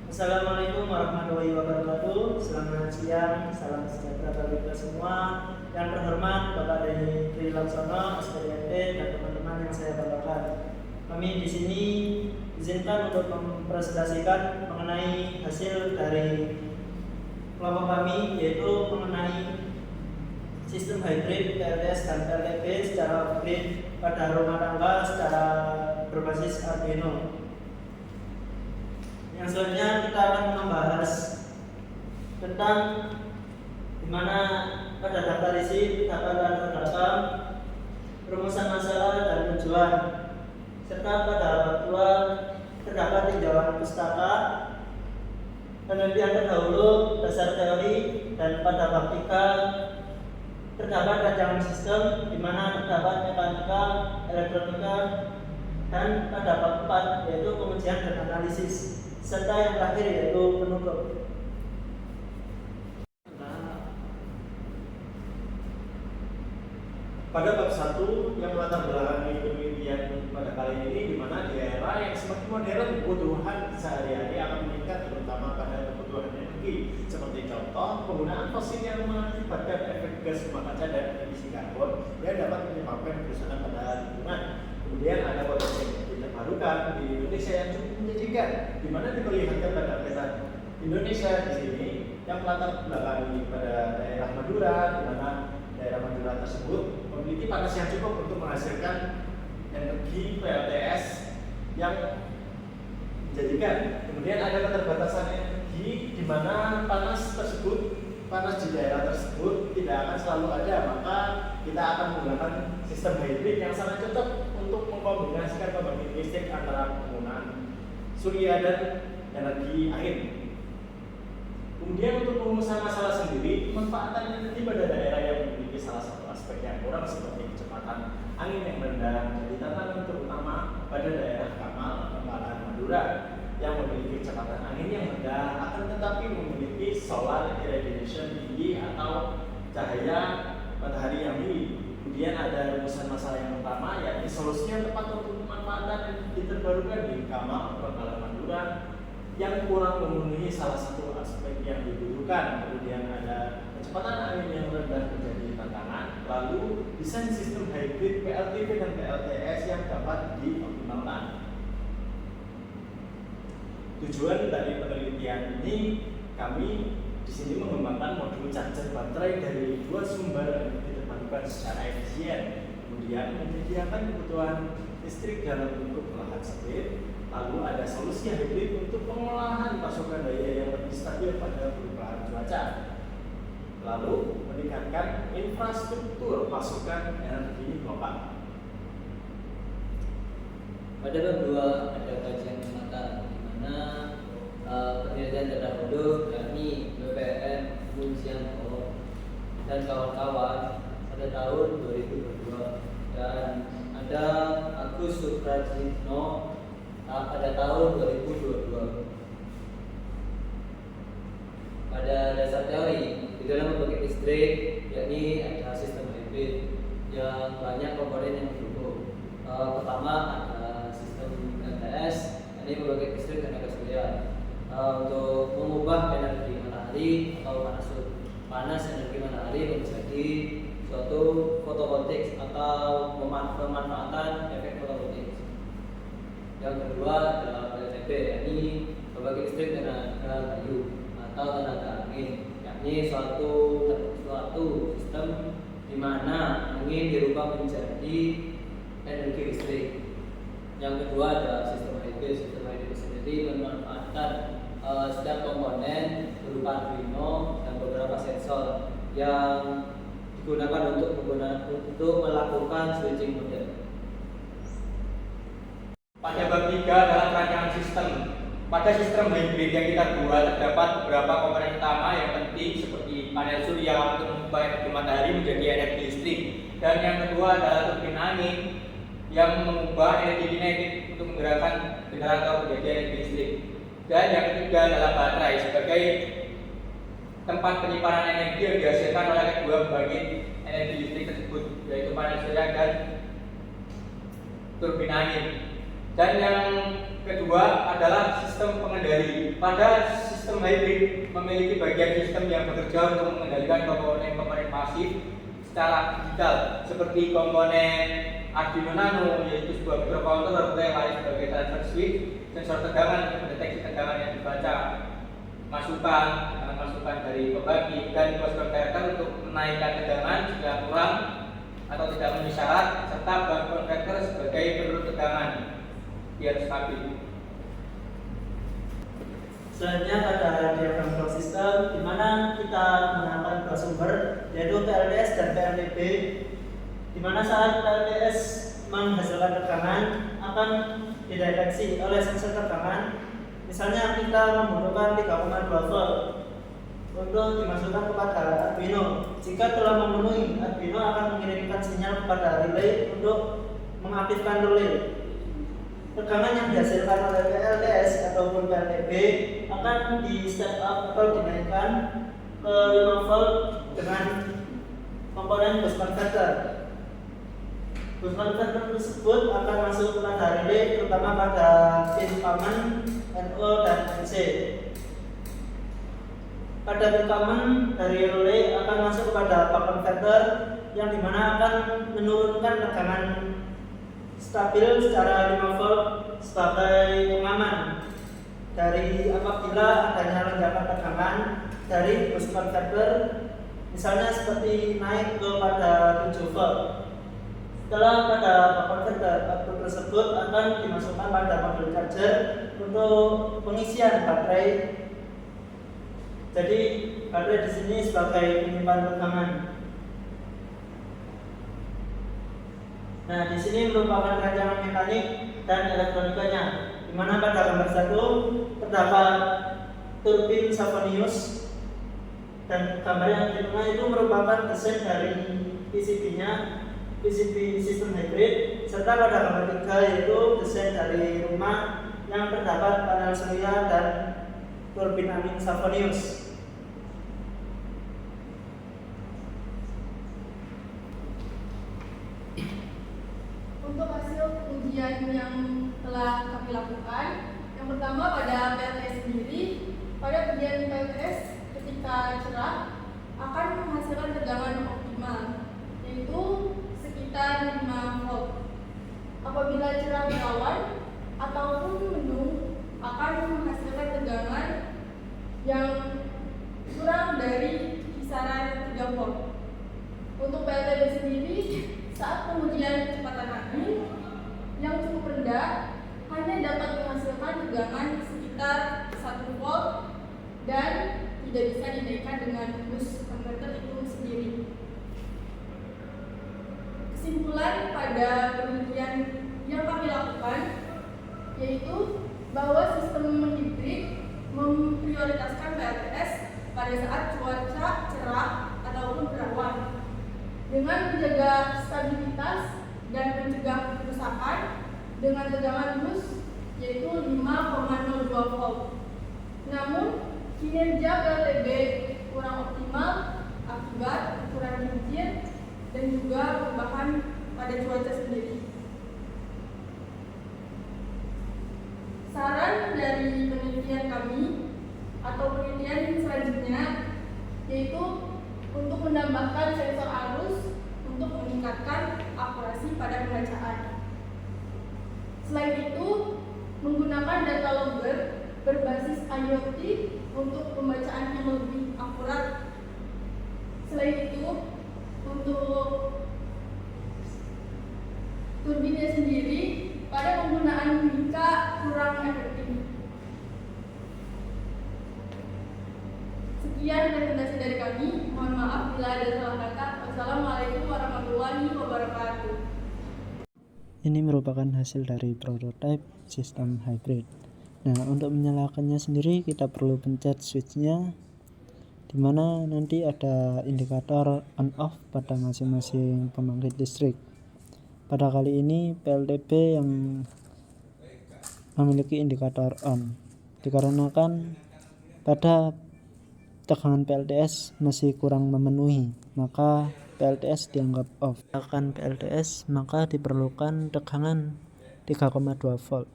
Assalamualaikum warahmatullahi wabarakatuh. Selamat siang, salam sejahtera bagi kita semua. Yang terhormat Bapak dari Tri Laksono, SPDMT, dan teman-teman yang saya banggakan. Kami di sini izinkan untuk mempresentasikan mengenai hasil dari kelompok kami, yaitu mengenai sistem hybrid PLTS dan PLTP secara hybrid pada rumah tangga secara berbasis Arduino. Yang selanjutnya kita akan membahas tentang dimana pada daftar isi, daftar dan terdaftar, rumusan masalah dan tujuan, serta pada waktuan terdapat tinjauan pustaka, penelitian terdahulu, dasar teori, dan pada bab 3 terdapat rancangan sistem, di mana terdapat mekanika, elektronika, dan pada bab 4 yaitu pengujian dan analisis, serta yang terakhir yaitu penutup. Pada bab 1 yang melatar belakangi penelitian pada kali ini, di mana di era yang semakin modern, kebutuhan sehari-hari akan meningkat, terutama pada kebutuhan energi, seperti contoh penggunaan fosil yang mengakibatkan efek gas rumah kaca dan emisi karbon yang dapat menyebabkan kerusakan pada lingkungan. Kemudian ada potensi energi terbarukan di Indonesia yang cukup menjanjikan, di mana diperlihatkan pada peta Indonesia di sini yang melatar belakangi pada daerah Madura, di mana daerah Madura tersebut memiliki panas yang cukup untuk menghasilkan energi PLTS yang menjanjikan. Kemudian ada keterbatasan energi di mana panas di daerah tersebut tidak akan selalu ada, maka kita akan menggunakan sistem hybrid yang sangat cocok untuk mengkombinasikan pembangkit listrik antara penggunaan surya dan energi angin. Kemudian untuk perumusan masalah sendiri, pemanfaatan energi pada daerah yang memiliki salah satu aspek yang kurang seperti kecepatan angin yang rendah jadi tantangan terutama pada daerah Kamal, Kemalan, Madura yang memiliki kecepatan angin yang rendah akan tetapi memiliki solar irradiation tinggi atau cahaya matahari yang tinggi. Kemudian ada rumusan masalah yang pertama, yakni solusi yang tepat untuk pemanfaatan energi terbarukan di Kamal, Kemalan, Madura yang kurang memenuhi salah satu aspek yang dibutuhkan. Kemudian ada kecepatan angin yang rendah menjadi tantangan. Lalu desain sistem hybrid PLTP dan PLTS yang dapat dioptimalkan. Tujuan dari penelitian ini, kami di sini mengembangkan modul charger baterai dari dua sumber energi terbarukan secara efisien. Kemudian menyediakan kebutuhan listrik dalam bentuk lahan sempit. Lalu ada solusi hybrid untuk pengolahan pasokan daya yang lebih stabil pada perubahan cuaca. Lalu meningkatkan infrastruktur pasokan energi lokal. Pada bab 2 ada kajian penata, di mana penelitian terdahulu yakni BPN Munsianto dan kawan-kawan pada tahun 2022, dan ada Agus Suprajitno pada tahun 2022. Pada dasar teori, di dalam membangkit listrik, yakni ada sistem hybrid yang banyak komponen yang mendukung. Pertama ada sistem PLTS, yakni membangkit listrik tenaga surya untuk mengubah energi matahari atau panas energi matahari menjadi suatu fotovoltaik atau pemanfaatan efek fotovoltaik. Yang kedua adalah PLTP, yakni pembangkit listrik tenaga kayu atau tenaga angin, yakni suatu sistem di mana angin dirubah menjadi energi listrik. Yang kedua adalah sistem hybrid. Sistem hybrid sendiri memanfaatkan setiap komponen berupa Arduino dan beberapa sensor yang digunakan untuk melakukan switching mode. Pada bab 3 dalam rancangan sistem. Pada sistem hybrid yang kita buat terdapat beberapa komponen utama yang penting seperti panel surya untuk mengubah energi matahari menjadi energi listrik, dan yang kedua adalah turbin angin yang mengubah energi kinetik untuk menggerakkan generator menjadi energi listrik, dan yang ketiga adalah baterai sebagai tempat penyimpanan energi yang dihasilkan oleh kedua pembangkit energi listrik tersebut, yaitu panel surya dan turbin angin. Dan yang kedua adalah sistem pengendali. Pada sistem hybrid memiliki bagian sistem yang bekerja untuk mengendalikan komponen-komponen pasif secara digital seperti komponen Arduino Nano, yaitu sebuah microcontroller relay sebagai transfer switch, sensor tegangan untuk mendeteksi tegangan yang dibaca, masukan dari pembagi, dan bus converter untuk menaikkan tegangan jika kurang atau tidak memenuhi syarat, serta buck converter sebagai penurun tegangan biar stabil. Selanjutnya pada diagram flow system, di mana kita menggunakan dua sumber, yaitu PLDS dan PLDB, di mana saat PLDS menghasilkan tegangan akan dideteksi oleh sensor tegangan. Misalnya kita membutuhkan 3,2 volt untuk dimasukkan kepada Arduino. Jika telah memenuhi, Arduino akan mengirimkan sinyal kepada relay untuk mengaktifkan relay. Tegangan yang dihasilkan oleh PLDS ataupun PLDB akan di step up atau dinaikkan ke 5 volt dengan komponen bus converter. Bus converter tersebut akan masuk kepada relay, terutama pada pin common NO dan NC. Pada pin common dari relay akan masuk kepada buck converter, yang dimana akan menurunkan tegangan stabil secara 5 volt sebagai pengaman dari apabila adanya lonjakan tegangan dari bus converter, misalnya seperti naik kepada 7 volt. Setelah pada buck converter, output tersebut akan dimasukkan pada modul charger untuk pengisian baterai. Jadi baterai di sini sebagai penyimpan tegangan. Nah, di sini merupakan rancangan mekanik dan elektronikanya, di mana pada gambar 1 terdapat turbin Savonius, dan gambar yang di tengah itu merupakan desain dari PCB-nya, PCB sistem hybrid, serta pada gambar 3 yaitu desain dari rumah yang terdapat panel surya dan turbin angin Savonius. Untuk hasil ujian yang telah kami lakukan, yang pertama pada PLTS sendiri, pada ujian PLTS ketika cerah akan menghasilkan tegangan optimal, yaitu sekitar 5 volt. Apabila cerah berawan ataupun mendung akan menghasilkan tegangan yang kurang dari kisaran 3 volt. Untuk PLTB sendiri, saat pengujian kecepatan angin yang cukup rendah hanya dapat menghasilkan tegangan sekitar 1 volt dan tidak bisa dinaikkan dengan bus converter itu sendiri. Kesimpulan pada penelitian yang kami lakukan yaitu bahwa sistem hibrid memprioritaskan PLTS pada saat cuaca cerah ataupun berawan, dengan menjaga stabilitas dan mencegah kerusakan dengan tegangan bus yaitu 5,02 volt. Namun kinerja PLTB kurang optimal akibat ukuran kincir dan juga perubahan pada cuaca sendiri. Saran dari penelitian kami atau penelitian selanjutnya yaitu untuk menambahkan sensor arus untuk meningkatkan akurasi pada pembacaan. Selain itu, menggunakan data logger berbasis IoT untuk pembacaan yang lebih akurat. Selain itu, untuk turbinnya sendiri pada penggunaan mika kurang efektif. Sekian presentasi dari kami. Mohon maaf bila ada salah kata. Wassalamualaikum warahmatullahi wabarakatuh. Ini merupakan hasil dari prototipe sistem hybrid. Nah, untuk menyalakannya sendiri kita perlu pencet switchnya, di mana nanti ada indikator on off pada masing-masing pembangkit listrik. Pada kali ini PLTB yang memiliki indikator on, dikarenakan pada tegangan PLTS masih kurang memenuhi, maka PLTS dianggap off. Akan PLTS maka diperlukan tegangan 3,2 volt.